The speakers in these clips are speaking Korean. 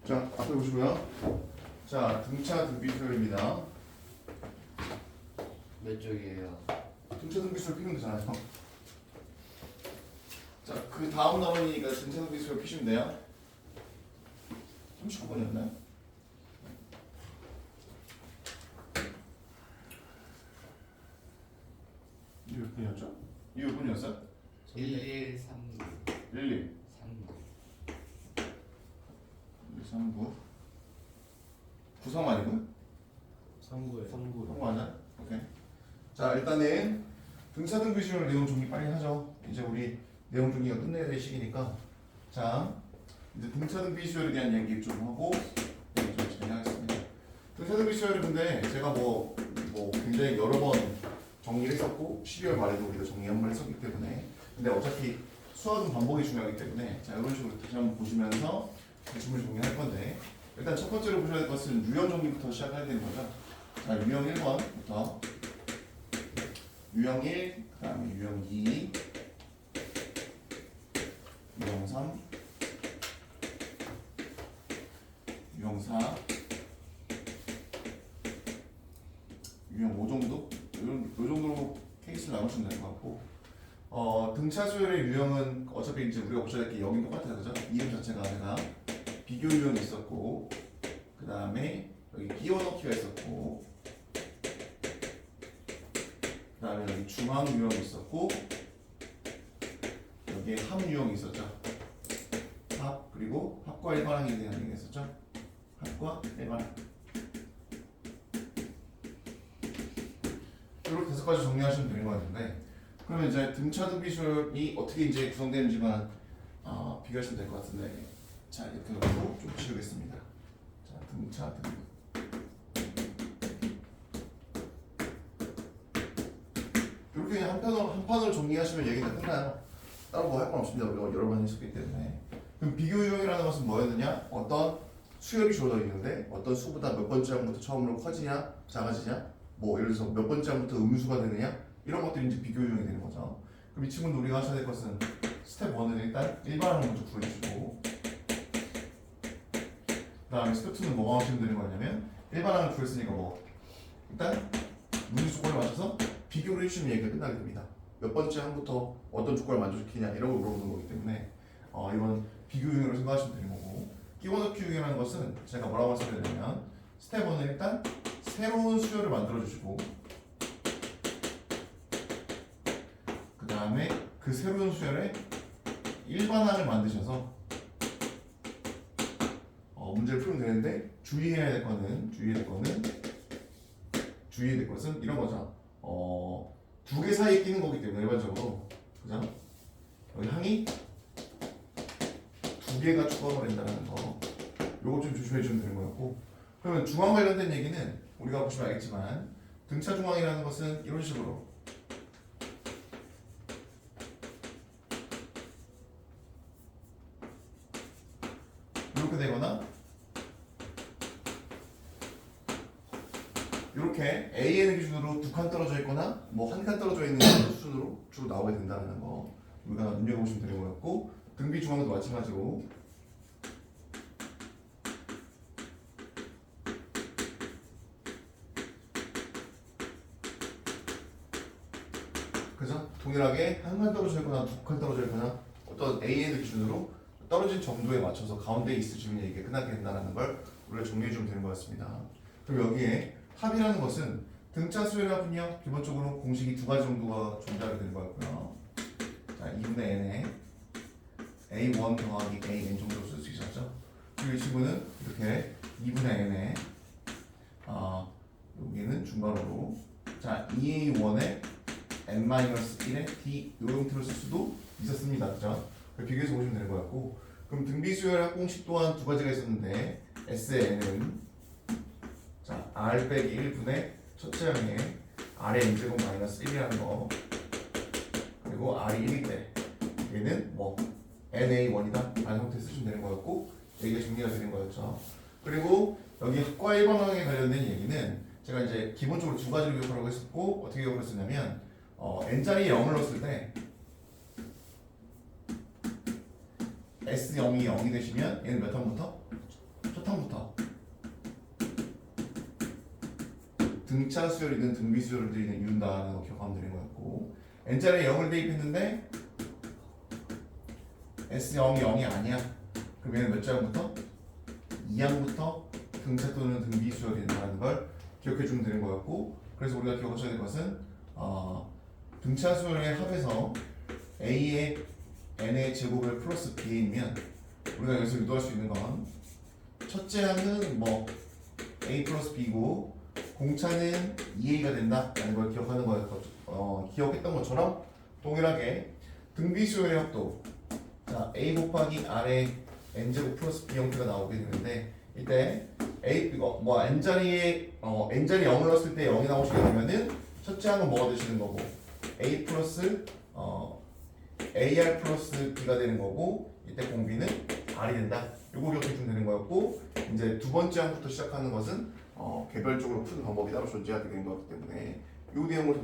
자, 앞에 보시고요. 자, 등차 등비수열입니다. 몇 쪽이에요? 등차 등비수열 피면 되잖아요. 자, 그 다음 나머지니까 등차 등비수열 피시면 돼요. 39번이었나요? 이게 몇 분이었죠? 이게 몇 분이었어요? 1139 11, 39 93 아니고요? 3구에 3 맞아? 오케이. 자, 일단은 등차 등비수열 내용 정리 빨리 하죠. 이제 우리 내용 정리가 끝내야 될 시기니까. 자, 이제 등차 등비수열에 대한 얘기 좀 하고 얘기 좀 진행하겠습니다. 등차 등비수열은 근데 제가 뭐 굉장히 여러 번 정리를 했었고 12월 말에도 우리가 정리 한번 했었기 때문에, 근데 어차피 수학은 반복이 중요하기 때문에 자, 이런 식으로 다시 한번 보시면서 질문을 정리할 건데, 일단 첫 번째로 보셔야 될 것은 유형 정리부터 시작해야 되는 거죠. 자, 유형 1번부터 유형 1, 그 다음에 유형 2, 유형 3, 유형 4, 유형 5 정도? 요 정도로 케이스를 나누시면 될 것 같고, 등차 수열의 유형은 어차피 이제 우리가 보셔야 될 게 여긴 똑같아요, 그죠? 이름 자체가 제가 비교 유형이 있었고, 그 다음에 여기 끼워 넣기가 있었고, 그 다음에 여기 중앙 유형이 있었고, 여기에 합 유형이 있었죠. 합, 그리고 합과 일반항에 대한 얘기가 있었죠. 합과 일반항. 이렇게 5가지 정리하시면 되는 것 같은데, 그러면 이제 등차 등비수열이 어떻게 이제 구성되는지만 비교하시면 될 것 같은데, 자, 이렇게 놓고 좀 지우겠습니다. 자, 등차 등비. 이렇게 그냥 한 판으로 정리하시면 얘기가 끝나요. 따로 뭐 할 건 없습니다. 우리가 여러 번 했었기 때문에. 그럼 비교 유형이라는 것은 뭐였느냐? 어떤 수열이 주어져 있는데 어떤 수보다 몇 번째 항부터 처음으로 커지냐, 작아지냐, 뭐 예를 들어서 몇 번째 항부터 음수가 되느냐, 이런 것들이 이제 비교 유형이 되는 거죠. 그럼 이 친구는 우리가 하셔야 될 것은 스텝 1은 일단 일반항을 먼저 구해주시고, 그 다음에 스텝 2는 뭐가 하시면 되는 거냐면 일반항을 구했으니까 뭐 일단 문제 조건에 맞춰서 비교를 해주시면 얘기가 끝나게 됩니다. 몇 번째 항부터 어떤 조건을 만족시키냐 이런 걸 물어보는 거기 때문에 이건 비교 유형으로 생각하시면 되는 거고, 끼워 넣기 유형이라는 것은 제가 뭐라고 써야 되냐면 스텝 1은 일단 새로운 수열을 만들어 주시고, 그 다음에 그 새로운 수열에 일반항을 만드셔서 문제를 풀면 되는데, 주의해야 될 것은 이런 거죠. 두 개 사이에 끼는 거기 때문에 일반적으로, 그죠? 여기 항이 두 개가 추가가 된다는 거, 요거 좀 조심해 주시면 되는 거였고, 그러면 중앙 관련된 얘기는 우리가 보시면 알겠지만 등차 중앙이라는 것은 이런 식으로 이렇게 되거나 이렇게 AN 기준으로 2칸 떨어져 있거나 뭐 1칸 떨어져 있는 수준으로 주로 나오게 된다는 거 우리가 눈여겨보시면 되는 거였고, 등비 중앙도 마찬가지로 그죠? 동일하게 1칸 떨어져 있거나 2칸 떨어져 있거나 어떤 AN 기준으로 떨어진 정도에 맞춰서 가운데에 있으시면 이게 끝나게 된다는 걸 우리가 정리해주면 되는 거였습니다. 그리고 여기에 합이라는 것은 등차 수열의 합은요, 기본적으로 공식이 2가지 정도가 존재하게 되는 거였고요. 자, 2분의 n에 a1 더하기 an 정도로 쓸 수 있었죠. 그리고 이 친구는 이렇게 2분의 n에 여기는 중괄호로 자 2a1에 n-1의 d 이 형태로 쓸 수도 있었습니다. 그죠? 비교해서 보시면 되는 거였고, 그럼 등비수열 합공식 또한 2가지가 있었는데 S의 n은 자 r 빼기 1분의 첫째 항에 r의 n제곱 마이너스 1이라는 거, 그리고 r이 1일 때 얘는 뭐 na1이다 라는 형태로 쓰시면 되는 거였고, 여기가 정리가 되는 거였죠. 그리고 여기 합과 일반항에 관련된 얘기는 제가 이제 기본적으로 2가지로 기억하라고 했었고, 어떻게 기억을 했었냐면 n자리에 0을 넣었을 때 S0이 0이 되시면 얘는 몇 항부터? 등차 수열이든 등비 수열을 드리는 이룬다는 거 기억하면 되는 거였고 n자리에 0을 대입했는데 S0이 0이 아니야. 그럼 얘는 몇 자부터? 2항부터 등차 또는 등비 수열이 된다는 걸 기억해 주면 되는 거였고 그래서 우리가 기억하셔야 될 것은 등차 수열의 합에서 A의 N의 제곱을 플러스 B이면 우리가 여기서 유도할 수 있는 건 첫째 항은 뭐 A 플러스 B고 공차는 2A가 된다라는 걸 기억하는 거였고 기억했던 것처럼 동일하게 등비 수열의 합도 자 A 곱하기 R의 N제곱 플러스 B 형태가 나오게 되는데 이때 N자리에 N자리 0을 넣었을 때 0이 나오시게 되면은 첫째 항은 뭐가 되시는 거고 A 플러스 AR 플러스 B가 되는 거고 이때 공비는 R이 된다. 요거 기억해주면 되는 거였고 이제 두 번째 항부터 시작하는 것은 개별적으로 푸는 방법이 따로 존재하게 되는 거기 때문에 이 내용을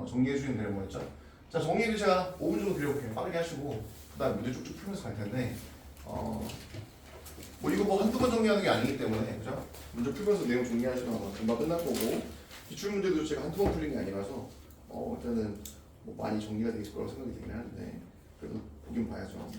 정리해 주시면 되는 거였죠. 자 정리를 제가 5분 정도 드려볼게요. 빠르게 하시고 그다음 문제 쭉쭉 풀면서 갈 텐데 뭐 이거 뭐 한두 번 정리하는 게 아니기 때문에 그죠? 문제 풀면서 내용 정리하시면 금방 끝날 거고 기출 문제도 제가 한두 번 풀린 게 아니라서 일단은 뭐 많이 정리가 돼 있을 거라고 생각이 되긴 하는데 그래도 보긴 봐야죠.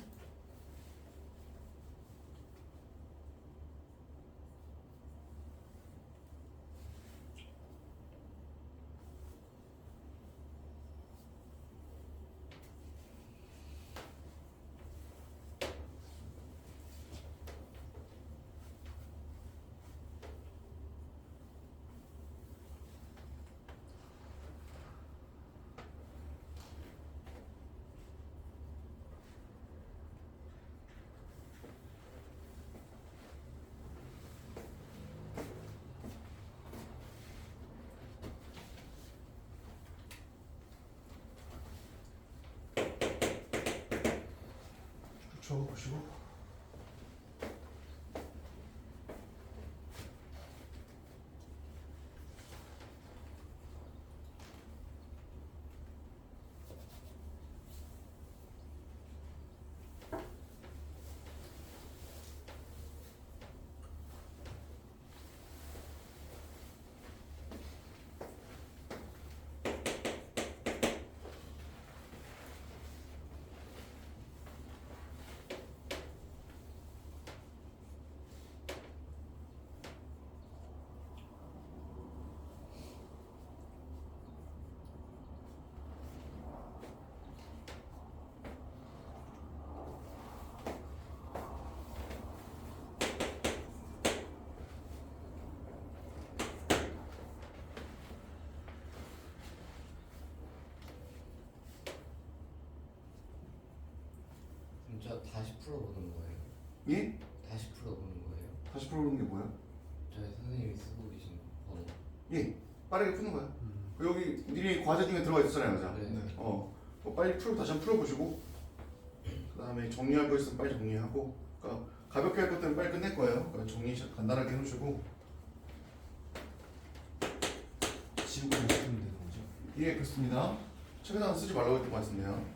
적어보시고 진짜 다시 풀어보는 거예요. 예? 다시 풀어보는 거예요. 다시 풀어보는 게 뭐야? 저희 선생님이 쓰고 계신 번호. 예 빠르게 푸는 거야. 여기 니네 과제 중에 들어가 있었잖아요, 맞아? 네. 뭐 빨리 다시 한번 풀어보시고 그 다음에 정리할 거 있으면 빨리 정리하고 그러니까 가볍게 할 것들은 빨리 끝낼 거예요. 그러니까 정리 간단하게 해놓으시고 지우고 쓰면 되는 거죠? 예 그렇습니다. 책에다가 쓰지 말라고 했던 것 같은데요.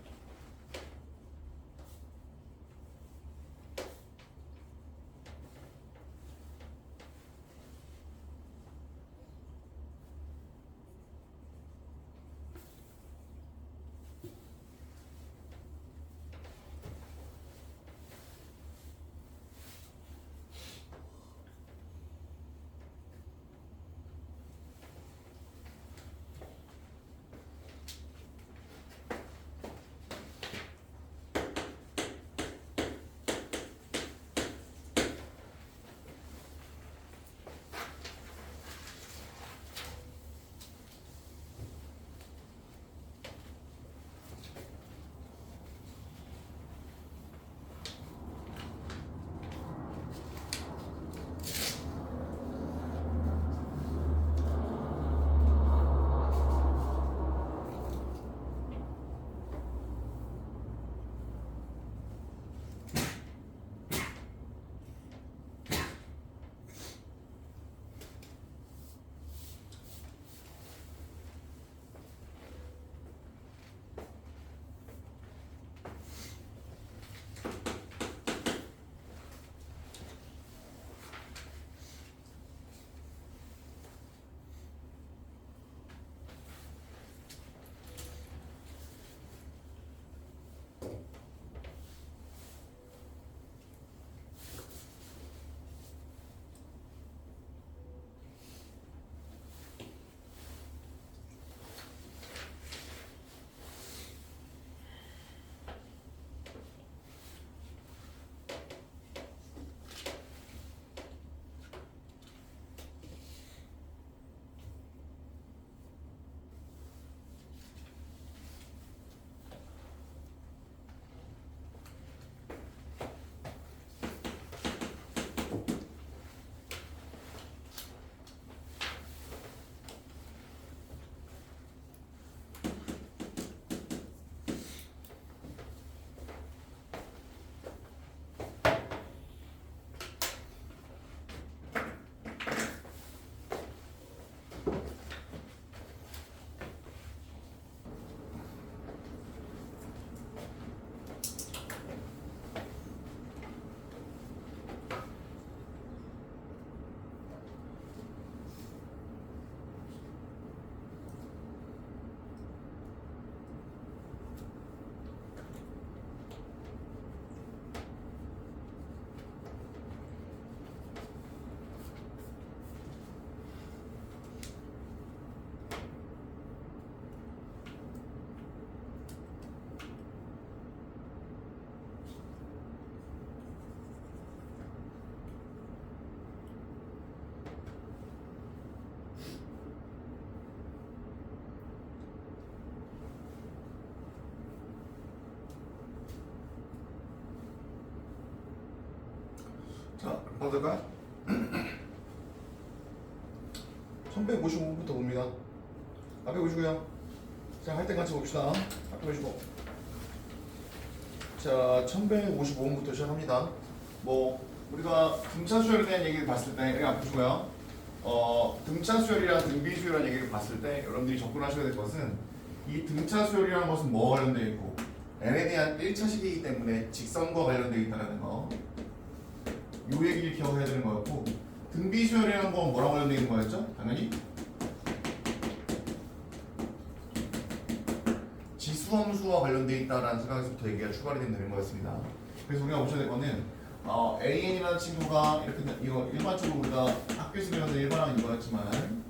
자, 받을까요? 1155부터 봅니다. 앞에 보시고요. 자, 할 때 같이 봅시다. 앞에 보시고. 자, 1155부터 시작합니다. 뭐 우리가 등차 수열에 대한 얘기를 봤을 때 여기 앞에 보시고요. 등차 수열이랑 등비 수열이라는 얘기를 봤을 때 여러분들이 접근하셔야 될 것은 이 등차 수열이라는 것은 뭐와 관련되어 있고 n에 대한 1차식이기 때문에 직선과 관련되어 있다는 거. 요 얘기를 기억해야 되는 거였고 등비 수열이라는 건 뭐랑 관련되어 있는 거였죠? 당연히 지수함수와 관련되어 있다라는 생각에서부터 얘기가 출발이 되는 거였습니다. 그래서 우리가 보셔야 될 거는 AN이라는 친구가 이렇게 이거 일반적으로 우리가 학교에서 배웠던 일반화는 이거였지만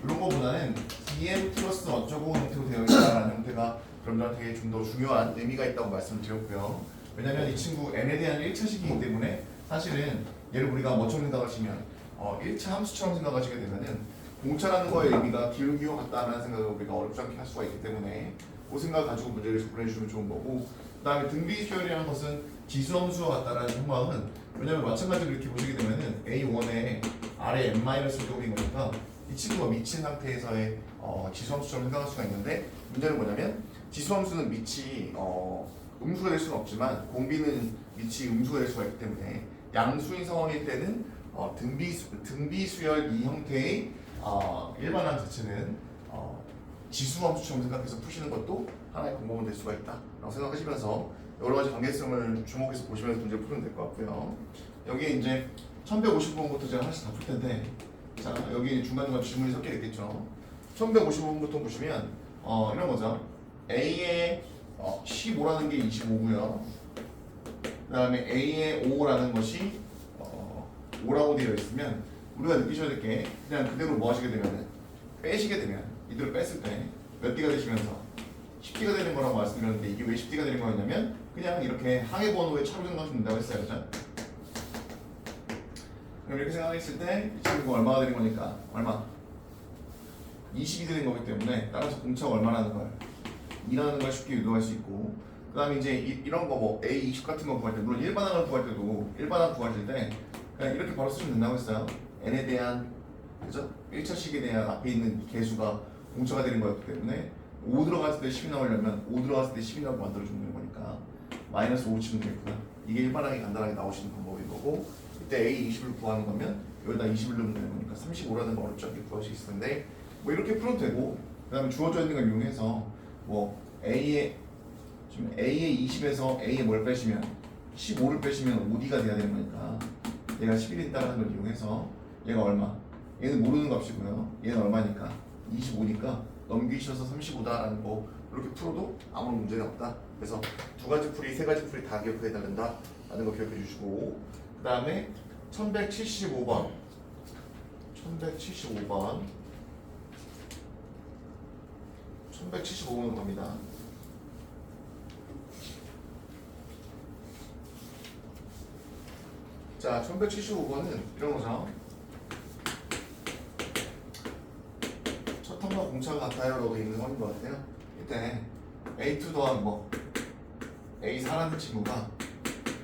이런 거보다는 DM 플러스 어쩌고 형태로 되어 있다라는 형태가 여러분들한테 좀 더 중요한 의미가 있다고 말씀을 드렸고요. 왜냐하면 이 친구 n에 대한 1차식이기 때문에 사실은 얘를 우리가 뭐처럼 생각하시면 1차 함수처럼 생각하시게 되면은 공차라는 거의 의미가 기울기와 같다라는 생각을 우리가 어렵지 않게 할 수가 있기 때문에 그 생각 가지고 문제를 접근해 주시면 좋은 거고 그 다음에 등비 수열이라는 것은 지수함수와 같다라는 생각은 왜냐면 마찬가지로 이렇게 보시게 되면은 A1에 아래 n-제곱인 거니까 이 친구가 미친 상태에서의 지수함수처럼 생각할 수가 있는데 문제는 뭐냐면 지수함수는 밑이 음수가 될 수는 없지만 공비는 밑이 음수가 될 수가 있기 때문에 양수인 상황일 때는 등비 수열 이 형태의 일반항 자체는 지수함수처럼 생각해서 푸시는 것도 하나의 방법은 될 수가 있다라고 생각하시면서 여러 가지 관계성을 주목해서 보시면서 문제를 풀면 될 것 같고요. 여기에 이제 1155번부터 제가 하나씩 다 풀 텐데 자 여기 중간중간 질문이 섞여 있겠죠. 1155번부터 보시면 이런 거죠. A의 15라는 게 25고요. 그 다음에 A의 5라는 것이 5라고 되어 있으면 우리가 느끼셔야 될 게 그냥 그대로 뭐 하시게 되면 빼시게 되면 이대로 뺐을 때 몇 D가 되시면서 10D가 되는 거라고 말씀드렸는데 이게 왜 10D가 되는 거였냐면 그냥 이렇게 항해 번호에 차로 생각하시면 된다고 했어요. 그죠? 그럼 이렇게 생각했을 때 이 친구가 얼마가 되는 거니까 얼마? 20이 되는 거기 때문에 따라서 공차가 얼마라는 걸 2라는 걸 쉽게 유도할 수 있고 그 다음에 이제 이런 거 뭐 A20 같은 거 구할 때 물론 일반항을 구할 때도 일반항 구하실 때 그냥 이렇게 바로 쓰면 된다고 했어요. n에 대한 그죠? 1차식에 대한 앞에 있는 개수가 공차가 되는 거였기 때문에 5 들어갔을 때 10이 나오려면 5 들어갔을 때 10이 나오고 만들어주는 거니까 마이너스 5 치면 되겠구나. 이게 일반항이 간단하게 나오시는 방법인 거고 이때 A20을 구하는 거면 여기다 20을 넣으면 되는 거니까 35라는 거 어렵지 않게 구할 수 있을 텐데 뭐 이렇게 풀어도 되고 그 다음에 주어져 있는 걸 이용해서 뭐 A의 20에서 A의 뭘 빼시면 15를 빼시면 5D가 돼야 되는 거니까 얘가 11이 있다는 걸 이용해서 얘가 얼마? 얘는 모르는 값이고요. 얘는 얼마니까? 25니까 넘기셔서 35다라는 거 이렇게 풀어도 아무런 문제가 없다. 그래서 두 가지 풀이, 세 가지 풀이 다 기억해야 된다라는 거 기억해 주시고 그 다음에 1175번 1175번으로 갑니다. 자, 1175번은 이런 거죠. 첫 항과 공차가 같아요 라고 되어 있는 거인 것 같아요. 이때 A2 더한 뭐 A4라는 친구가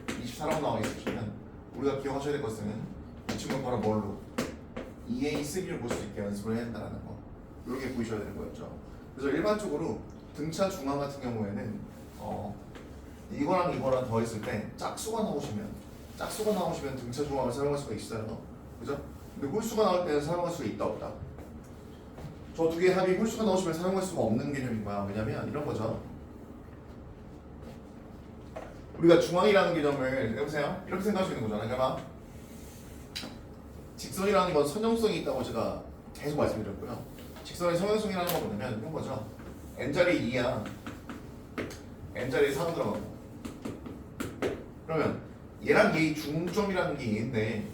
24라고 나와 있으시면 우리가 기억하셔야 될 것은 이 친구는 바로 뭘로? EA3를 볼 수 있게 연습을 해야 된다는 거 이렇게 보이셔야 되는 거였죠. 그래서 일반적으로 등차 중항 같은 경우에는 이거랑 더했을 때 짝수가 나오시면 등차 중항을 사용할 수가 있어요. 그죠? 근데 홀수가 나올 때는 사용할 수가 있다 없다? 저 두 개의 합이 홀수가 나오시면 사용할 수가 없는 개념인 거야. 왜냐면 이런 거죠. 우리가 중앙이라는 개념을 해보세요. 이렇게 생각할 수 있는 거잖아. 그러니까 직선이라는 건 선형성이 있다고 제가 계속 말씀드렸고요. 직선의 선형성이라는 건 뭐냐면 이런 거죠. n자리 2야. n자리 4가 들어가고. 그러면 얘랑 얘의 중점이라는 게 얘인데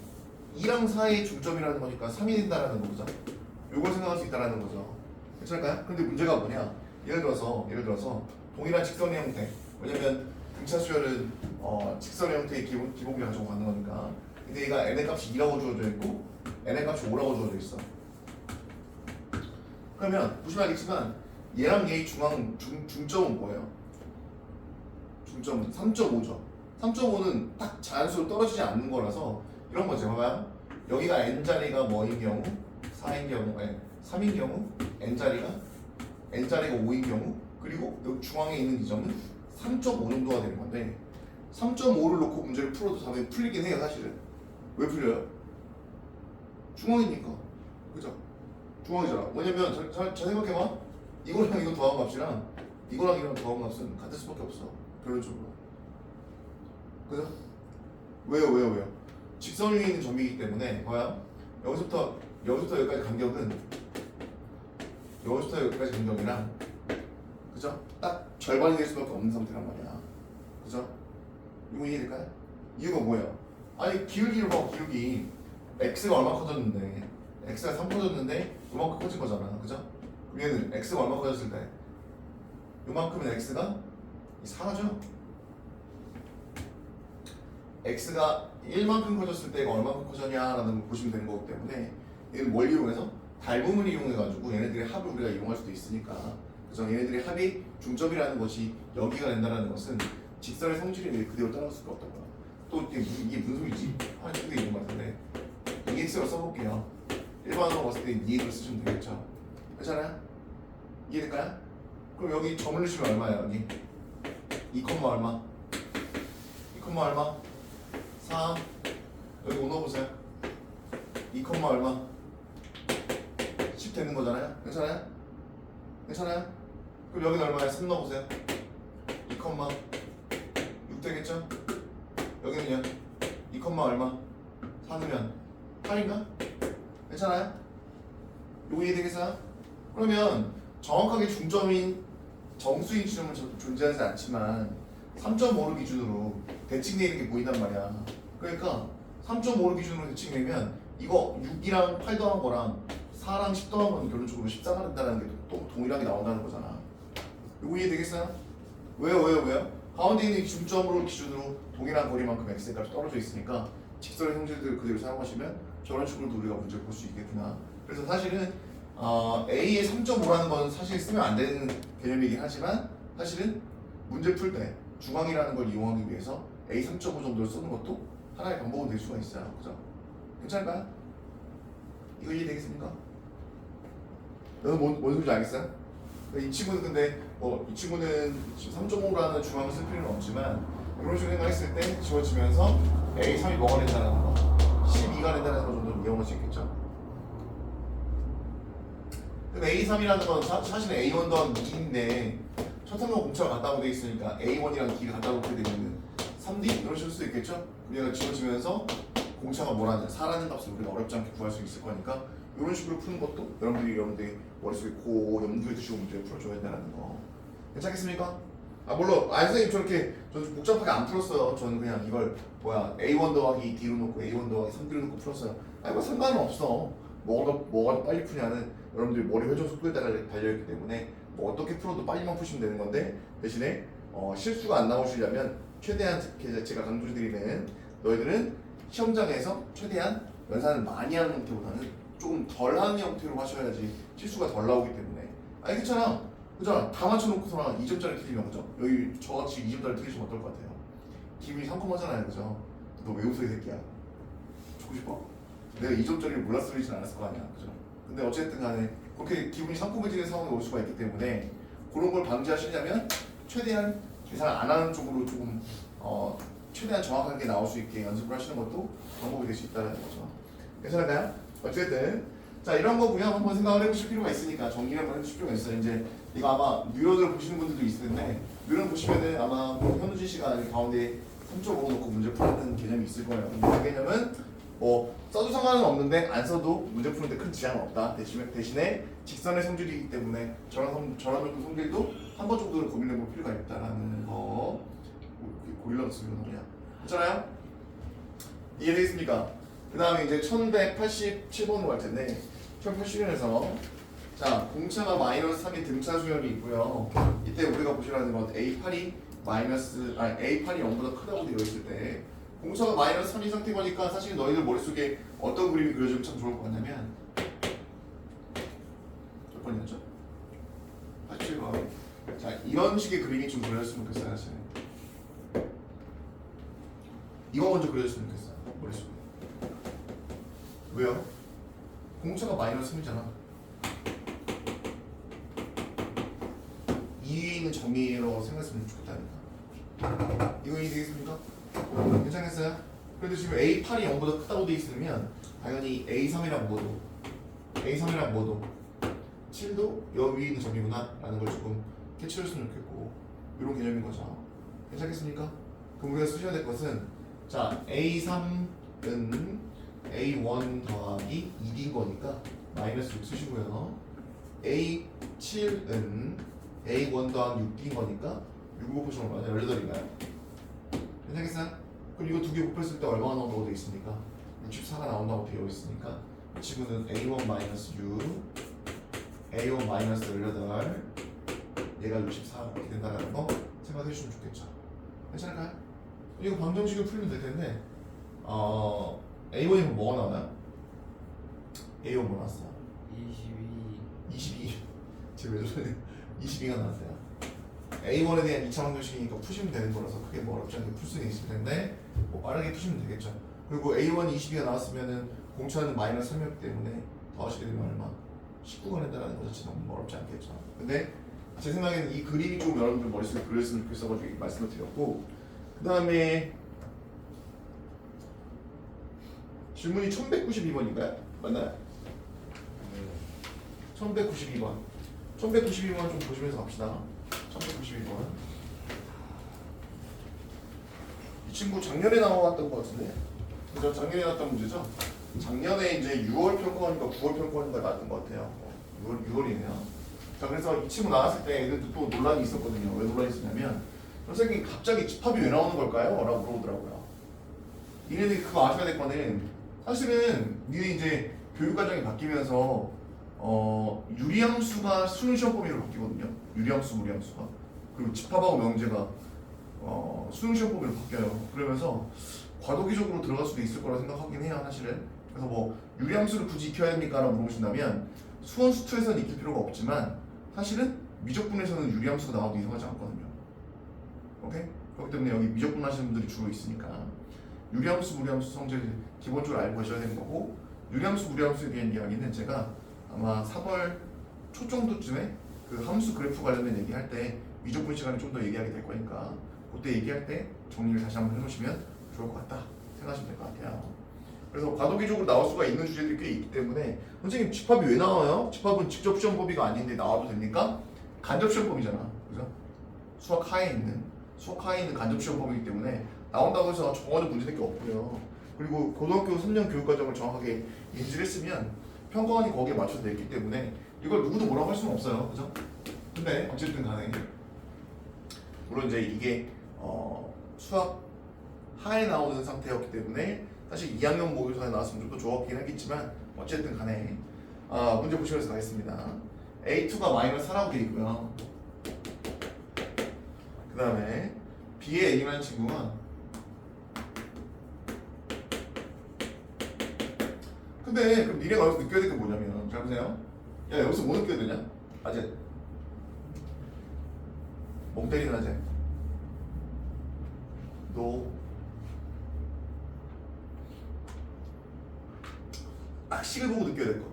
2랑 4의 중점이라는 거니까 3이 된다라는 거죠. 요걸 생각할 수 있다라는 거죠. 괜찮을까요? 근데 문제가 뭐냐? 예를 들어서 동일한 직선의 형태. 왜냐면 등차 수열은 직선의 형태의 기본을 가지고 가는 거니까. 근데 얘가 n의 값이 2라고 주어져 있고 n의 값이 5라고 주어져 있어. 그러면 보시면 알겠지만 얘랑 얘의 중점은 뭐예요? 중점은 3.5죠. 3.5는 딱 자연수로 떨어지지 않는 거라서 이런 거죠. 봐봐요. 여기가 n자리가 뭐인 경우 4인 경우, 아니 3인 경우 n자리가 5인 경우 그리고 여기 중앙에 있는 이 점은 3.5 정도가 되는 건데 3.5를 놓고 문제를 풀어도 답이 풀리긴 해요. 사실은 왜 풀려요? 중앙이니까. 그죠? 중앙이잖아. 왜냐면 잘 생각해봐. 이거랑 이거 더한 값이랑 이거랑 이거랑 더한 값은 같을 수밖에 없어. 결론적으로. 그죠? 왜요? 직선 위에 있는 점이기 때문에 봐요. 여기서부터 여기까지 간격은 여기서부터 여기까지 간격이랑 그죠? 딱 절반이 될 수밖에 없는 상태란 말이야. 그죠? 이거 이해될까요? 이유가 뭐예요? 아니 기울기를 봐. 기울기 x가 얼마 커졌는데 x가 3 커졌는데 요만큼 커진 거잖아. 그죠? 그럼 얘는 x가 얼마 커졌을 때 요만큼은 x가 4죠? x가 1만큼 커졌을 때 얘가 얼마큼 커졌냐라는 걸 보시면 되는 거기 때문에 얘는 뭘 이용해서? 닮음을 이용해가지고 얘네들의 합을 우리가 이용할 수도 있으니까 그래서 얘네들의 합이 중점이라는 것이 여기가 된다는 것은 직선의 성질이 그대로 따라올 수가 없다고요. 또 이게 무슨 소리지? 근데 이런 거 같은데 EX로 써볼게요. 일반으로 봤을 때 EX를 쓰시면 되겠죠. 괜찮아요? 이해될까요? 그럼 여기 점을 넣으시면 얼마예요? 여기 2, 얼마? 2, 얼마? 4 여기 5 넣어보세요. 2, 얼마? 10 되는 거잖아요. 괜찮아요? 그럼 여기는 얼마야? 3 넣어보세요. 2, 6 되겠죠? 여기는요? 2, 얼마? 4 넣으면 8인가? 괜찮아요? 요거 이해되겠어요? 그러면 정확하게 중점인 정수인 지점은 존재하지 않지만 3.5를 기준으로 대칭되는 게 보인단 말이야. 그러니까 3.5를 기준으로 대칭되면 이거 6이랑 8 더한 거랑 4랑 10 더한 건 결론적으로 14가 된다는 게 또 동일하게 나온다는 거잖아. 이거 이해되겠어요? 왜요? 가운데 있는 중점으로 기준으로 동일한 거리만큼 x의 값이 떨어져 있으니까 직선의 형질들을 그대로 사용하시면 저런 식으로도 우리가 문제를 볼 수 있겠구나. 그래서 사실은 A의 3.5라는 건 사실 쓰면 안 되는 개념이긴 하지만 사실은 문제 풀 때 중앙이라는 걸 이용하기 위해서 A 3.5 정도를 쓰는 것도 하나의 방법은 될 수가 있어요. 그죠? 괜찮을까요? 이거 이해되겠습니까? 너는 뭔 소리인지 알겠어요? 이 친구는 근데 이 친구는 3.5라는 중앙을 쓸 필요는 없지만 이런 식으로 생각했을 때 지워지면서 A 3이 뭐가 된다는 거 12가 된다는 거 정도는 이용할 수 있겠죠? 그럼 A3이라는 건 사실은 A1 더한 2인데 첫 항목 공차가 같다고 되어 있으니까 A1이랑 D가 같다고 되어 있는 3D 이런 식으로 쓸 수 있겠죠? 얘가 지워지면서 공차가 뭐라는 4라는 값을 우리가 어렵지 않게 구할 수 있을 거니까 이런 식으로 푸는 것도 여러분들이 머릿속에 고 염두에 두시고 문제를 풀어줘야 된다는 거 괜찮겠습니까? 물론 선생님 저는 복잡하게 안 풀었어요. 저는 그냥 이걸 A1 더하기 D로 놓고 A1 더하기 3D로 놓고 풀었어요. 뭐 상관은 없어. 뭐가 더 빨리 푸냐는 여러분들이 머리 회전 속도에 따라 달려있기 때문에 뭐 어떻게 풀어도 빨리만 푸시면 되는 건데 대신에 실수가 안 나오시려면 최대한 제가 강조드리는 너희들은 시험장에서 최대한 연산을 많이 하는 형태보다는 조금 덜하는 형태로 하셔야지 실수가 덜 나오기 때문에 괜찮아. 그잖아. 다 맞춰놓고서나 2점짜리 틀리면 그죠? 여기 저같이 2점짜리 틀리시면 어떨 것 같아요? 기분이 상콤하잖아요. 그죠? 너 왜 웃어 이 새끼야? 죽고 싶어? 내가 2점짜리를 몰랐을 리진 않았을 거 아니야. 그죠? 근데 어쨌든 간에 그렇게 기분이 상콤해지는 상황이 올 수가 있기 때문에 그런 걸 방지하시려면 최대한 계산 안 하는 쪽으로 조금 최대한 정확하게 나올 수 있게 연습을 하시는 것도 방법이 될 수 있다는 거죠. 괜찮을까요? 어쨌든 자 이런 거고요. 한번 생각을 해보실 필요가 있으니까 정리를 한번 해주실 필요가 있어요. 이제 이거 아마 뉴런을 보시는 분들도 있을 텐데 뉴런 보시면은 아마 현우진 씨가 여기 가운데 3.5 놓고 문제 푸는 개념이 있을 거예요. 근데 그 개념은 뭐 써도 상관은 없는데 안 써도 문제 푸는데 큰 지장은 없다. 대신에 직선의 성질이기 때문에 저런 정도 성질도 한 번 정도는 고민해볼 필요가 있다라는 거. 고릴라 쓰는 말이야. 됐잖아요? 이해되겠습니까? 그 다음에 이제 1187번으로 갈 텐데 1180년에서 자 공차가 마이너스 3의 등차 수열이 있고요. 이때 우리가 보시라는 건 A8이 A8이 0보다 크다고 되어 있을 때 공차가 마이너스 3인 상태거니까 사실 너희들 머릿속에 어떤 그림이 그려지면 참 좋을 것 같냐면 몇 번이었죠? 87번. 자 이런 식의 그림이 좀 그려졌으면 좋겠어요. 사실 이거 먼저 그려줬으면 좋겠어요. 머릿속에. 왜요? 공차가 마이너스 3이잖아. 이 위에 있는 점이라고 생각했으면 좋겠다니까. 이거 이해되겠습니까? 괜찮겠어요? 그래도 지금 A8이 0보다 크다고 돼 있으면 당연히 A3이랑 뭐도 7도 여기 위에 있는 점이구나 라는 걸 조금 캐치했으면 좋겠고 이런 개념인 거죠. 괜찮겠습니까? 그럼 우리가 쓰셔야 될 것은 자 A3은 A1 더하기 2인 거니까 마이너스 6 쓰시고요. A7은 A1 더하기 6인 거니까 6 곱하시면 얼마냐? 18인가요? 괜찮겠어요? 그럼 이거 두 개 곱했을 때 얼마가 나온다고 되어 있습니까? 64가 나온다고 되어 있으니까 이 친구는 A1 마이너스 6 A1 마이너스 18 얘가 64 이렇게 된다는 거 생각해 주시면 좋겠죠. 괜찮을까요? 이거 방정식을 풀면 될 텐데 A1이면 뭐가 나와요? A1 뭐 나왔어? 22 지금 왜 저래 22가 나왔어요. A1에 대한 2차 방정식이니까 푸시면 되는 거라서 크게 뭐 어렵지 않게 풀 수는 있을 텐데 뭐 빠르게 푸시면 되겠죠. 그리고 A1이 22가 나왔으면은 공차는 마이너스 3이었기 때문에 더하시게 되면 얼마? 19가 된다는 거 자체 너무 어렵지 않겠죠. 근데 제 생각에는 이 그림이 좀 여러분들 머릿속에 그렸으면 좋겠어가지고 말씀을 드렸고 그 다음에 질문이 1192번인가요? 맞나요? 1192번 좀 보시면서 갑시다. 1192번 이 친구 작년에 나왔던 것 같은데 그죠? 작년에 나왔던 문제죠? 작년에 이제 6월 평가원인가 9월 평가원인가 나왔던 것 같아요. 6월이네요. 자 그래서 이 친구 나왔을 때 애들도 또 논란이 있었거든요. 왜 논란이 있었냐면 선생님 갑자기 집합이 왜 나오는 걸까요? 라고 물어보더라고요. 이네들이 그거 아셔야 될 거는 사실은 니네 이제 교육과정이 바뀌면서 유리함수가 수능시험 범위로 바뀌거든요. 유리함수, 무리함수가. 그리고 집합하고 명제가 수능시험 범위로 바뀌어요. 그러면서 과도기적으로 들어갈 수도 있을 거라 생각하긴 해요, 사실은. 그래서 뭐 유리함수를 굳이 익혀야 합니까? 라고 물어보신다면 수원수투에서는 익힐 필요가 없지만 사실은 미적분에서는 유리함수가 나와도 이상하지 않거든요. 오케이? 그렇기 때문에 여기 미적분 하시는 분들이 주로 있으니까 유리함수, 무리함수 성질을 기본적으로 알고 계셔야 되는 거고 유리함수, 무리함수에 대한 이야기는 제가 아마 4월 초 정도쯤에 그 함수 그래프 관련된 얘기할 때 미적분 시간에 좀 더 얘기하게 될 거니까 그때 얘기할 때 정리를 다시 한번 해놓으시면 좋을 것 같다 생각하시면 될 것 같아요. 그래서 과도기적으로 나올 수가 있는 주제들이 꽤 있기 때문에 선생님 집합이 왜 나와요? 집합은 직접 시험 범위가 아닌데 나와도 됩니까? 간접 시험 범위잖아, 그죠? 수학 하에 있는 간접 시험 범위이기 때문에 나온다고 해서 정하는 문제될 게 없고요. 그리고 고등학교 3년 교육과정을 정확하게 인지를 했으면 평가원이 거기에 맞춰서 냈기 때문에 이걸 누구도 뭐라고 할 수는 없어요, 그죠? 근데 어쨌든 간에 물론 이제 이게 수학 하에 나오는 상태였기 때문에 사실 2학년 모의고사에 나왔으면 좀 더 좋았긴 하겠지만 어쨌든 간에 문제 보시면서 가겠습니다. A2가 마이너스 4라고 되어 있고요. 그 다음에 B의 A라는 친구가 근데 그럼 니네가 여기서 느껴야 될 게 뭐냐면 잘 보세요. 야 여기서 뭐 느껴야 되냐? 아재 멍 때리는 아재 너 식을 보고 느껴야 될 거.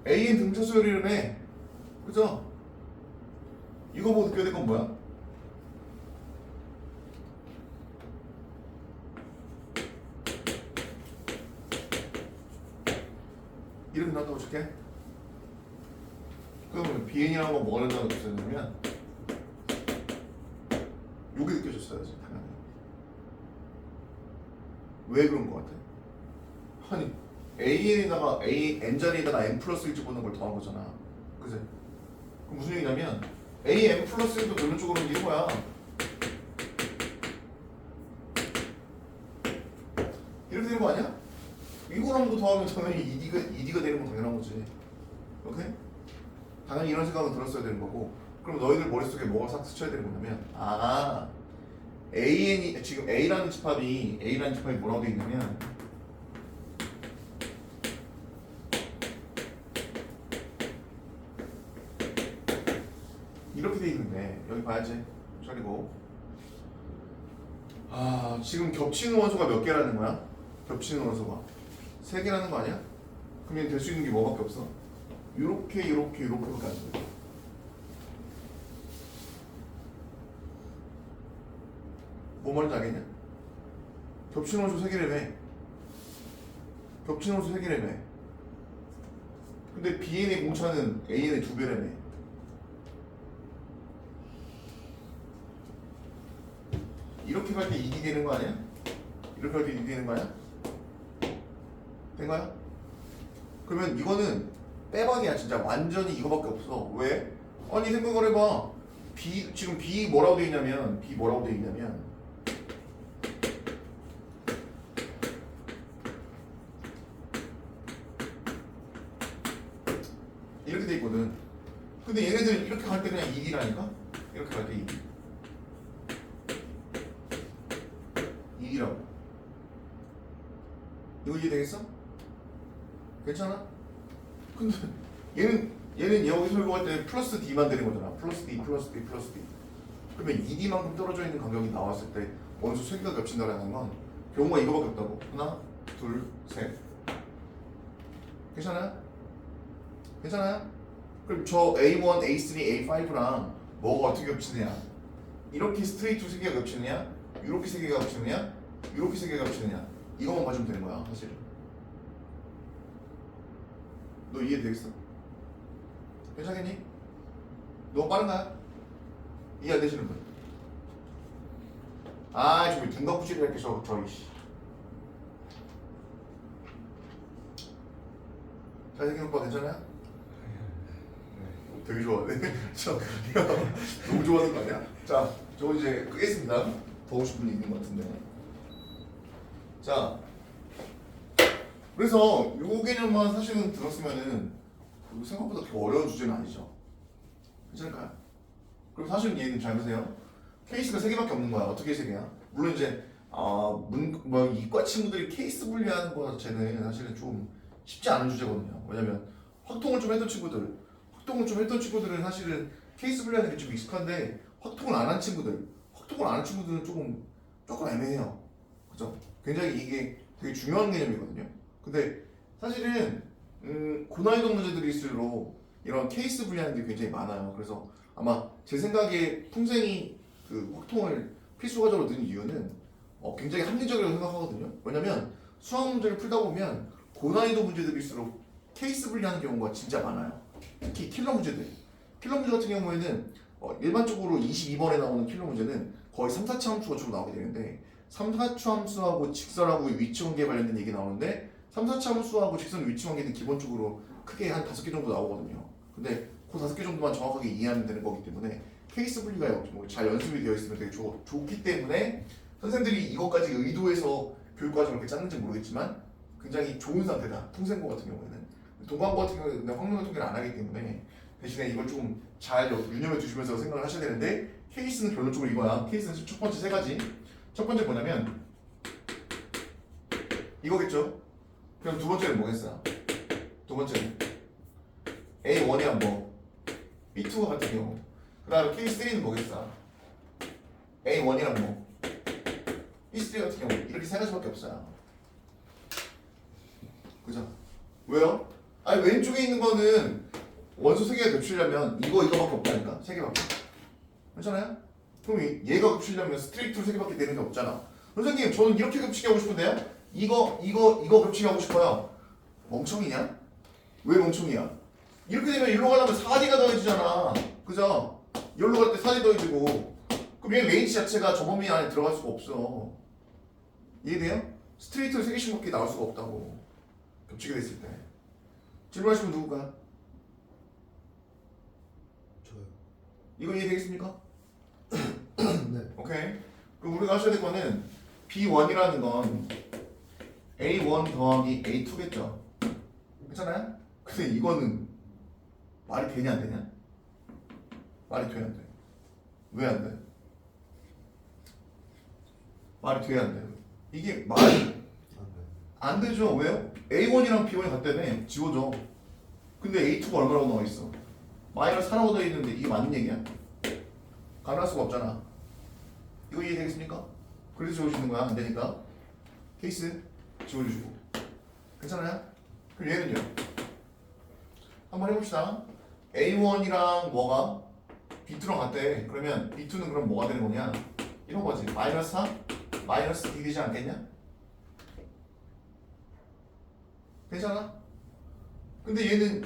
A인 등차 수열이라네. 그죠? 이거 보고 느껴야 될 건 뭐야? 이렇게 나왔다고 칠게. 그러면 BN이라는 건 뭐가 된다고 했었냐면 요게 느껴졌어야지 당연히. 왜 그런 거 같아? 아니 AN에다가 N 자리에다가 N 플러스 1 집어넣은 걸 더한 거잖아. 그지? 그럼 무슨 얘기냐면 AN 플러스 1도 결론적으로는 이거야. 이렇게 되는 거 아니야? 이거랑 또 더하면 당연히 ED가 되는 건 당연한 거지. 오케이? 당연히 이런 생각은 들었어야 되는 거고. 그럼 너희들 머릿속에 뭐가 싹 스쳐야 되는 거냐면 AN이 지금 A라는 집합이 뭐라고 돼 있냐면 이렇게 돼 있는데 여기 봐야지. 차리고 지금 겹치는 원소가 몇 개라는 거야? 겹치는 원소가 3개라는 거 아니야? 그러면 될 수 있는 게 뭐밖에 없어? 요렇게밖에 안 돼. 뭐 말인지 알겠냐? 겹치는 원소 3개라며. 겹치는 원소 3개라며. 근데 BN의 공차는 AN의 2배라며. 이렇게 갈 때 2이 되는 거 아니야? 이렇게 할 때 2이 되는 거 아니야? 된 거야? 그러면 이거는 빼박이야. 진짜 완전히 이거밖에 없어. 왜? 아니 생각을 해봐. 지금 B 뭐라고 돼 있냐면 이렇게 돼 있거든. 근데 얘네들 이렇게 갈 때 그냥 2이라니까? 이렇게 갈 때 2. 2라고. 이거 이해되겠어? 괜찮아? 근데 얘는 여기서 이거 할 때 플러스 D만 되는 거잖아. 플러스 D. 그러면 2D만큼 떨어져 있는 간격이 나왔을 때 원소 3개가 겹친다라는 건 경우가 이거밖에 없다고. 하나, 둘, 셋. 괜찮아요? 그럼 저 A1, A3, A5랑 뭐가 어떻게 겹치느냐? 이렇게 스트레이트 3개가 겹치느냐? 이렇게 3개가 겹치느냐? 이렇게 3개가 겹치느냐? 이것만 봐주면 되는 거야 사실은. 너 이해되겠어? 괜찮겠니? 너무 빠른가요? 이해 안 되시는 분? 저기 둔갑부실이 이렇게 저기 잘생긴 오빠 괜찮아요? 되게 좋아하네. 너무 좋아하는 거 아니야? 자, 저 이제 끄겠습니다. 더 오신 분이 있는 것 같은데. 자, 그래서 요 개념만 사실은 들었으면은 생각보다 그렇게 어려운 주제는 아니죠. 괜찮을까요? 그럼 사실은 얘는 잘 보세요. 케이스가 3개밖에 없는 거야. 어떻게 3개야? 물론 이제 이과 친구들이 케이스 분리하는 거 자체는 사실은 좀 쉽지 않은 주제거든요. 왜냐면 확통을 좀 했던 친구들은 사실은 케이스 분리하는 게 좀 익숙한데 확통을 안 한 친구들은 조금 애매해요. 그죠? 굉장히 이게 되게 중요한 개념이거든요. 근데 사실은 고난이도 문제들일수록 이런 케이스 분리하는 게 굉장히 많아요. 그래서 아마 제 생각에 풍생이 그 확통을 필수 과정으로 넣은 이유는 굉장히 합리적이라고 생각하거든요. 왜냐면 수학 문제를 풀다 보면 고난이도 문제들일수록 케이스 분리하는 경우가 진짜 많아요. 특히 킬러 문제 같은 경우에는 일반적으로 22번에 나오는 킬러 문제는 거의 3, 4차 함수가 주로 나오게 되는데 3, 4차 함수하고 직선하고 위치 관계에 관련된 얘기 나오는데 3, 4차 함수하고 직선 위치 관계는 기본적으로 크게 한 5개 정도 나오거든요. 근데 그 5개 정도만 정확하게 이해하면 되는 거기 때문에 케이스 분리가 잘 연습이 되어 있으면 되게 좋기 때문에 선생님들이 이것까지 의도해서 교육과정을 이렇게 짰는지 모르겠지만 굉장히 좋은 상태다. 풍생고 같은 경우에는. 동광고 같은 경우에는 확률 통계를 안 하기 때문에 대신에 이걸 좀 잘 유념해 두시면서 생각을 하셔야 되는데 케이스는 결론적으로 이거야. 케이스는 첫 번째 3가지. 첫 번째 뭐냐면 이거겠죠. 그럼 두 번째는 뭐겠어요? 두 번째는 A1이야 뭐 B2가 같은 경우. 그 다음에 케이스 3는 뭐겠어? A1이랑 뭐 B3 같은 경우 이렇게 3가지밖에 없어요. 그죠? 왜요? 아니 왼쪽에 있는 거는 원소 3개가 겹치려면 이거밖에 없다니까. 3개밖에. 괜찮아요? 그럼 얘가 겹치려면 스트레이트로 3개밖에 되는 게 없잖아. 선생님 저는 이렇게 겹치게 하고 싶은데요? 이거 겹치게 하고 싶어요. 멍청이냐? 왜 멍청이야? 이렇게 되면 일로 가려면 4D가 더해지잖아. 그죠? 여기로 갈 때 4D 더해지고. 그럼 얘 레인지 자체가 저 범위 안에 들어갈 수가 없어. 이해돼요? 스트레이트로 3개씩밖에 나올 수가 없다고. 겹치게 됐을 때. 질문하시면 누구가? 저요. 이거 이해되겠습니까? 네. 오케이. 그럼 우리가 하셔야 될 거는 B1이라는 건 A1 더하기 A2겠죠. 괜찮아요? 근데 이거는 말이 되냐 안 되냐? 말이 돼야 안 돼? 왜 안 돼? 말이 돼야 안 돼? 이게 말이 안 돼. 안 되죠. 왜요? A1이랑 B1이 같다며. 지워져. 근데 A2가 얼마라고 나와 있어? 마이너스 4라고 되어 있는데 이게 맞는 얘기야? 가능할 수가 없잖아. 이거 이해되겠습니까? 그래서 지워주는 거야. 안 되니까. 케이스 지워주시고. 괜찮아요? 그럼 얘는요? 한번 해봅시다. A1이랑 뭐가? B2랑 같대. 그러면 B2는 그럼 뭐가 되는 거냐? 이런 거지. 마이너스 4? 마이너스 D 되지 않겠냐? 괜찮아? 근데 얘는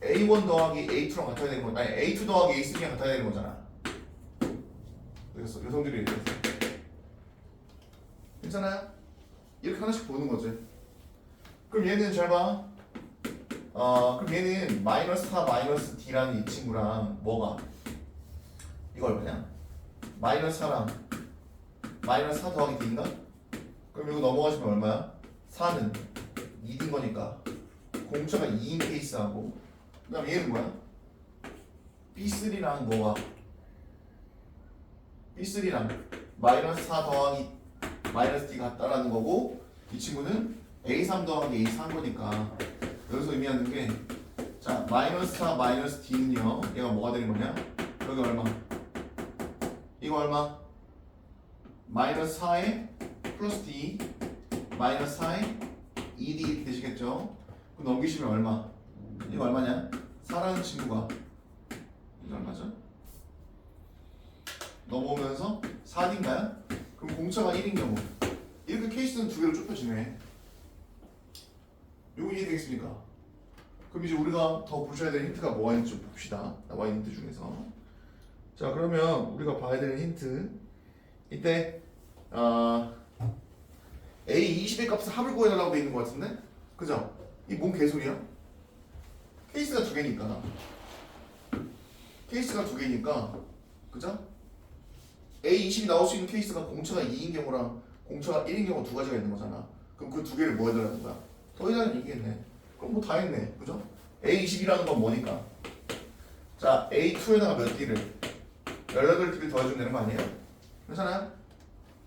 A1 더하기 A2랑 같아야 되는 거 아니 A2 더하기 A3랑 같아야 되는 거잖아. 그래서 여성들이 이랬어. 괜찮아요? 이렇게 하나씩 보는 거지. 그럼 얘는 잘 봐. 그럼 얘는 마이너스 4 마이너스 D라는 이 친구랑 뭐가? 이거 얼마냐? 마이너스 4랑 마이너스 4 더하기 D인가? 그럼 이거 넘어가시면 얼마야? 4는 2인 거니까 공차가 2인 케이스하고 그 다음에 얘는 뭐야? B3랑 뭐가? B3랑 마이너스 4 더하기 마이너스 D 같다라는 거고 이 친구는 A3 더하기 A4인 거니까 여기서 의미하는 게 자 마이너스 4 마이너스 D는요 얘가 뭐가 되는 거냐? 여기 얼마? 이거 얼마? 마이너스 4에 플러스 D 마이너스 4에 2D 이렇게 되시겠죠? 그럼 넘기시면 얼마? 이거 얼마냐? 4라는 친구가 이거 얼마죠? 넘어오면서 4D인가요? 그럼 공차가 1인 경우 이렇게 케이스는 두 개로 좁혀지네. 요거 이해되겠습니까? 그럼 이제 우리가 더 보셔야 될 힌트가 뭐가 있는지 좀 봅시다. 나와 있는 힌트 중에서 자 그러면 우리가 봐야 되는 힌트 이때 A20의 값을 합을 구해달라고 돼 있는 것 같은데? 그죠? 이 뭔 개소리야? 케이스가 두 개니까 그죠? A20이 나올 수 있는 케이스가 공차가 2인 경우랑 공차가 1인 경우 두 가지가 있는 거잖아. 그럼 그 두 개를 뭐 해달라는 거야? 더해달라는 얘기겠네. 그럼 뭐 다 했네. 그죠? A20이라는 건 뭐니까? 자 A2에다가 몇 D를 18D를 더해주면 되는 거 아니에요? 괜찮아요?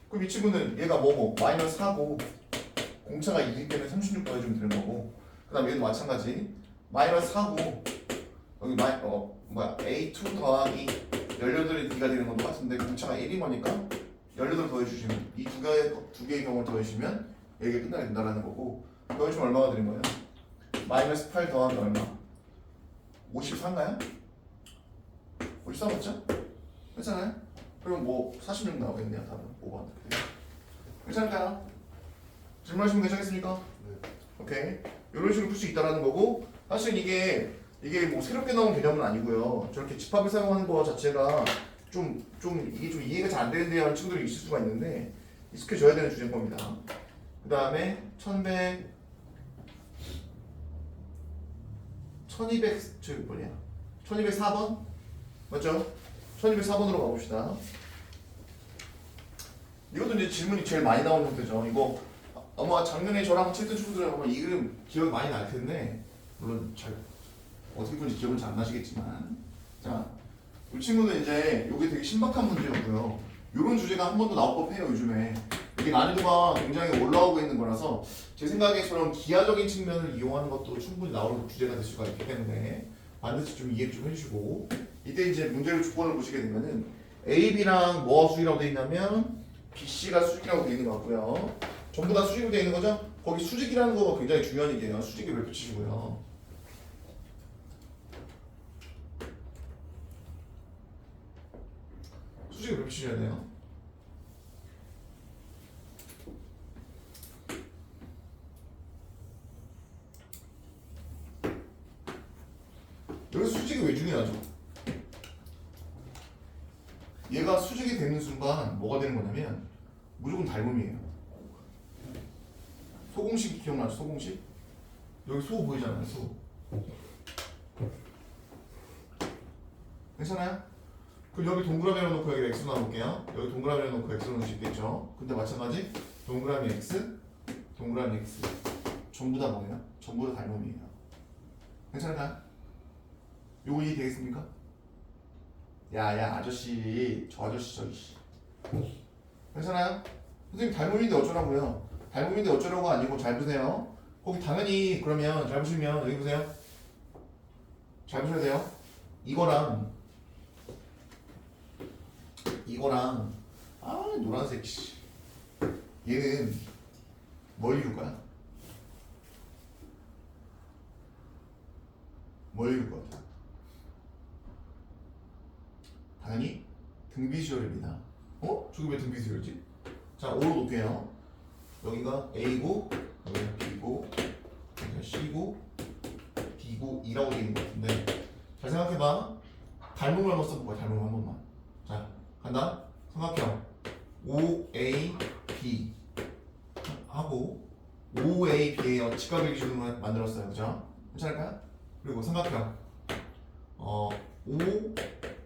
그럼 이 친구는 얘가 뭐고 마이너스 4고 공차가 2기 때문에 36 더해주면 되는 거고 그 다음에 얘도 마찬가지 마이너스 4고 여기 A2 더하기 18의 D가 되는 건 똑같은데 공차가 1인 거니까 18 더해주시면 이 두 개의 경우를 더해주시면 얘가 끝나게 된다는 거고 더해주면 얼마가 되는 거예요? 마이너스 8 더하기 얼마? 54인가요? 54 맞죠? 괜찮아요? 그럼 뭐 46 나오겠네요. 답은 5번. 괜찮을까요? 질문하시면 괜찮겠습니까? 네. 오케이. 이런 식으로 풀 수 있다라는 거고 사실 이게 뭐 새롭게 나온 개념은 아니고요. 저렇게 집합을 사용하는 거 자체가 이게 좀 이해가 잘 안 되는데 하는 친구들이 있을 수가 있는데 익숙해져야 되는 주제인 겁니다. 그 다음에 1204번 맞죠? 1204번으로 가봅시다. 이것도 이제 질문이 제일 많이 나오는 형태죠. 이거 아마 작년에 저랑 칠했던 친구들은 아마 이 그림 기억이 많이 날 텐데 물론 잘 어떻게 푸는지 기억은 잘 안 나시겠지만 자, 이 친구는 이제 이게 되게 신박한 문제였고요. 이런 주제가 한 번도 나올 법해요 요즘에. 이게 난이도가 굉장히 올라오고 있는 거라서 제 생각에 저런 기하적인 측면을 이용하는 것도 충분히 나오는 주제가 될 수가 있기 때문에 반드시 좀 이해 좀 해주시고 이때 이제 문제를 조건을 보시게 되면은 A, B랑 뭐가 수직이라고 되어 있냐면 B, C가 수직이라고 되어 있는 것 같고요. 전부 다 수직으로 되어 있는 거죠? 거기 수직이라는 거가 굉장히 중요한 얘기예요. 수직을 왜 붙이시고요. 수직을 왜 붙이셔야 돼요? 여기서 수직이 왜 중요하죠? 얘가 수직이 되는 순간 뭐가 되는 거냐면 무조건 닮음이에요. 소공식 기억나죠? 소공식? 여기 소 보이잖아요. 소. 괜찮아요? 그럼 여기 동그라미를 놓고 여기 x 나눠볼게요. 여기 동그라미를 놓고 x 넣을 수 있겠죠? 근데 마찬가지 동그라미 x, 동그라미 x 전부 다 뭐예요? 전부 다 닮음이에요. 괜찮을까요? 요거 이해되겠습니까? 야야 아저씨 저 아저씨 저기 씨. 괜찮아요? 선생님 닮음인데 어쩌라고요? 닮음인데 어쩌라고 아니고 잘 보세요. 거기 당연히 그러면 잘 보시면 여기 보세요. 잘 보셔야 돼요. 이거랑 아 노란색 씨. 얘는 뭘 이룰 거야? 뭘 이룰 것 같아? 당연히 등비수열입니다. 어? 저기 왜 등비수열이지? 자 5로 놓을게요. 여기가 A고 여기가 B고 여기가 C고 D고 E라고 되어 있는 것 같은데 잘 생각해봐. 닮음을 한번 써볼까요? 닮음 한 번만. 자 간다. 삼각형 OAB 하고 OAB의 직각을 기준으로 만들었어요. 그죠? 괜찮을까요? 그리고 삼각형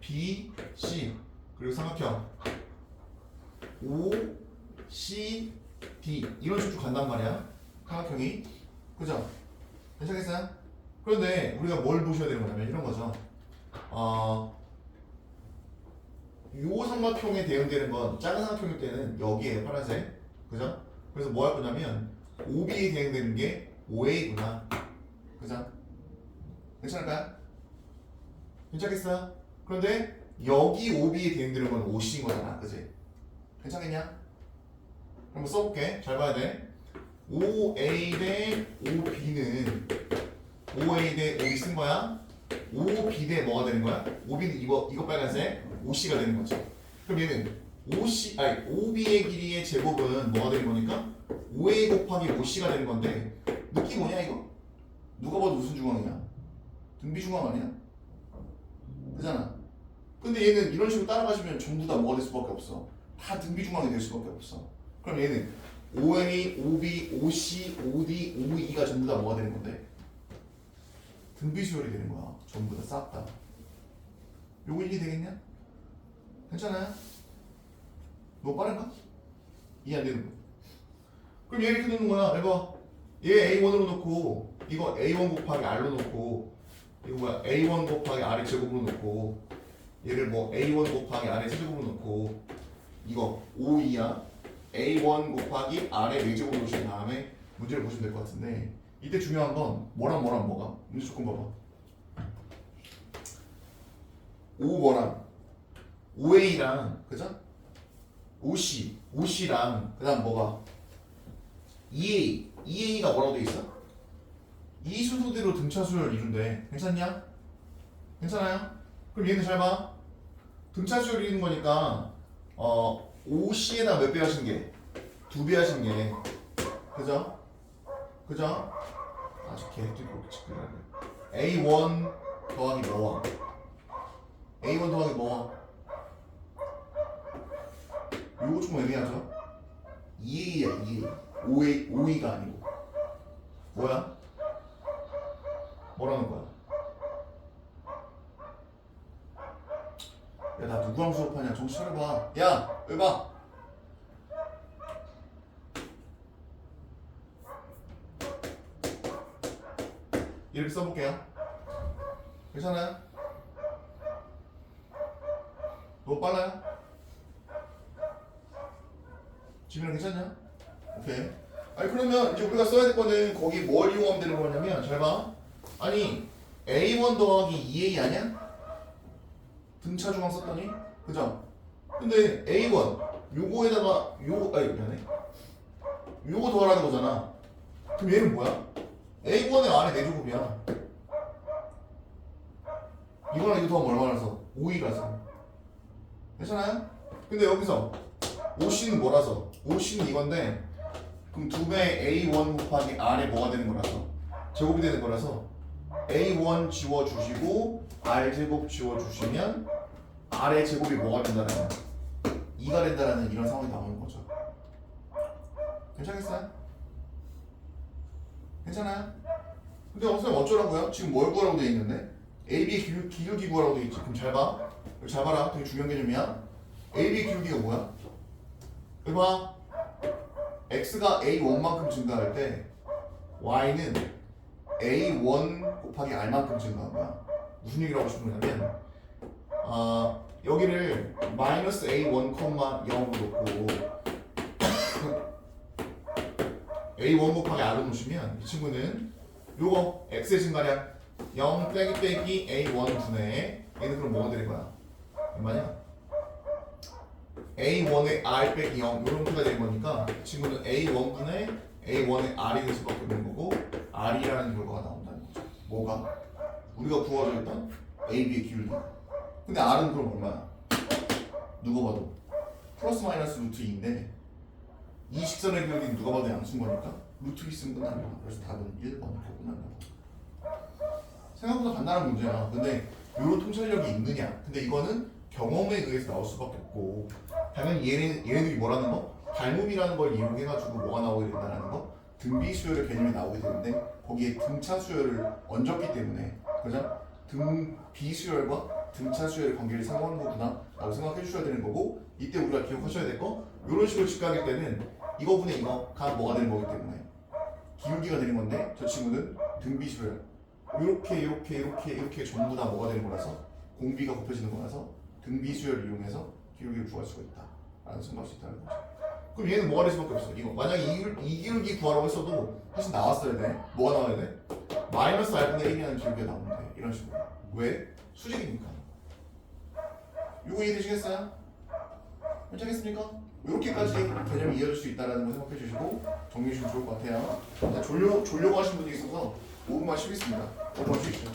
OBC 그리고 삼각형 OCD 이런 식으로 간단 말이야. 삼각형이. 그죠? 괜찮겠어요? 그런데 우리가 뭘 보셔야 되는 거냐면 이런 거죠. 요 삼각형에 대응되는 건 작은 삼각형일 때는 여기에요. 파란색. 그죠? 그래서 뭐 할 거냐면 OB에 대응되는 게 OA구나. 그죠? 괜찮을까요? 괜찮겠어요? 그런데 여기 OB에 대응되는 건 OC인 거잖아. 그지? 괜찮겠냐? 한번 써볼게. 잘 봐야 돼. OA 대 OB는 OA 대 OB 쓴 거야. OB 대 뭐가 되는 거야? OB는 이거 빨간색 OC가 되는 거지. 그럼 얘는 OB의 길이의 제곱은 뭐가 되는 거니까? OA 곱하기 OC가 되는 건데 느낌 뭐냐 이거? 누가 봐도 무슨 중앙이야? 등비 중앙 아니야? 그잖아. 근데 얘는 이런 식으로 따라가시면 전부 다 뭐가 될 수밖에 없어. 다 등비 중앙이 될 수밖에 없어. 그럼 얘는 OA, OB, OC, OD, OE가 전부 다 뭐가 되는 건데? 등비수열이 되는 거야. 전부 다 싹 다. 요거 이해되겠냐? 괜찮아요? 너무 빠른가? 이해 안 되는 거. 그럼 얘 이렇게 놓는 거야. 해봐. 얘 A1으로 놓고 이거 A1 곱하기 R로 놓고 이거 뭐야 A1 곱하기 R의 제곱으로 놓고 얘를 뭐 A1 곱하기 R의 세제곱으로 놓고 이거 O2야. A1 곱하기 R의 4제곱으로 놓으신 다음에 문제를 보시면 될 것 같은데 이때 중요한 건 뭐랑 뭐가? 문제 조건 봐봐. O1랑 OA랑 그죠? OC랑 그 다음 뭐가? EA가 뭐라고 돼 있어? 이 순서대로 등차수열 이룬대. 괜찮냐? 괜찮아요? 그럼 얘는 잘 봐. 등차수열 이루는 거니까 OC에다 몇 배 하신 게? 2배 하신 게 그죠? 그죠? 아주 개띠고 A1 더하기 뭐와? A1 더하기 뭐와? 요거 좀 애매하죠? 2A야 2A 5A가 아니고 뭐야? 뭐라는 거야? 야 나 누구랑 수업하냐 정신 차려봐. 야 여기 봐. 이렇게 써볼게요. 괜찮아요? 너무 빨라요? 지민아 괜찮냐? 오케이. 아니 그러면 이제 우리가 써야 될 거는 거기 뭘 이용하면 되는 거냐면 잘 봐. 아니 A1 더하기 2A 아니야? 등차 중앙 썼더니 그죠? 근데 A1 요거에다가 미안해. 요거 더하라는 거잖아. 그럼 얘는 뭐야? A1의 안에 4제곱이야. 이거랑 이거 더하면 얼마라서? 5이라서. 괜찮아요? 근데 여기서 OC는 뭐라서? OC는 이건데 그럼 2배 A1 곱하기 R에 뭐가 되는 거라서? 제곱이 되는 거라서 A1 지워주시고 R제곱 지워주시면 R의 제곱이 뭐가 된다는 2가 된다는 이런 상황이 나오는 거죠. 괜찮겠어요? 괜찮아요? 근데 선생님 어쩌라고요? 지금 뭘 구하라고 돼 있는데? AB의 기울기 구하라고 돼 있지. 그럼 잘 봐. 여기 잘 봐라. 되게 중요한 개념이야. AB의 기울기가 뭐야? 여기 봐. X가 A1만큼 증가할 때 Y는 A1 곱하기 R만큼 증가한 거야. 무슨 얘기를 하고 싶은 거냐면 여기를 마이너스 A1, 0으로 놓고 A1 곱하기 R을 놓으시면 이 친구는 요거 X의 증가량 0 빼기 A1 분의 얘는 그럼 뭐가 되는 거야? 얼마냐? A1의 R 빼기 0 요런 표가 되는 거니까 이 친구는 A1 분의 A1의 R이 될 수밖에 없는 거고 R이라는 결과가 나온다는 거죠. 뭐가? 우리가 구하려 했던 AB의 기울기. 근데 R은 그럼 얼마야? 누가 봐도 플러스 마이너스 루트 2인데 이 직선의 기울기는 누가 봐도 양수인 거니까 루트 2 쓰면 끝납니다. 그래서 답은 1번 이렇게 끝난다고. 생각보다 간단한 문제야. 근데 이런 통찰력이 있느냐? 근데 이거는 경험에 의해서 나올 수밖에 없고 당연히 얘네들이 뭐라는 거? 닮음이라는 걸 이용해가지고 뭐가 나오게 된다는 거? 등비 수열의 개념이 나오게 되는데 거기에 등차 수열을 얹었기 때문에 그죠? 등비 수열과 등차 수열의 관계를 사용하는 거구나 라고 생각해 주셔야 되는 거고 이때 우리가 기억하셔야 될 거 이런 식으로 직각일 때는 이거분의 이거가 뭐가 되는 거기 때문에 기울기가 되는 건데 저 친구는 등비 수열 이렇게 전부 다 뭐가 되는 거라서 공비가 곱해지는 거라서 등비 수열을 이용해서 기울기를 구할 수가 있다 라는 생각할 수 있다는 거죠. 그럼 얘는 뭐가 될 수밖에 없어. 이거 만약에 이 기울기 구하라고 했어도 사실 나왔어야 돼. 뭐가 나와야 돼? 마이너스 R분의 1이라는 기울기가 나오면 돼. 이런 식으로. 왜? 수직이니까. 이거 이해되시겠어요? 괜찮겠습니까? 이렇게까지 개념이 이해할 수 있다는 걸 생각해 주시고 정리해 주시면 좋을 것 같아요. 자, 졸려고 하시는 분이 있어서 5분만 쉬겠습니다. 5분만 쉬시죠.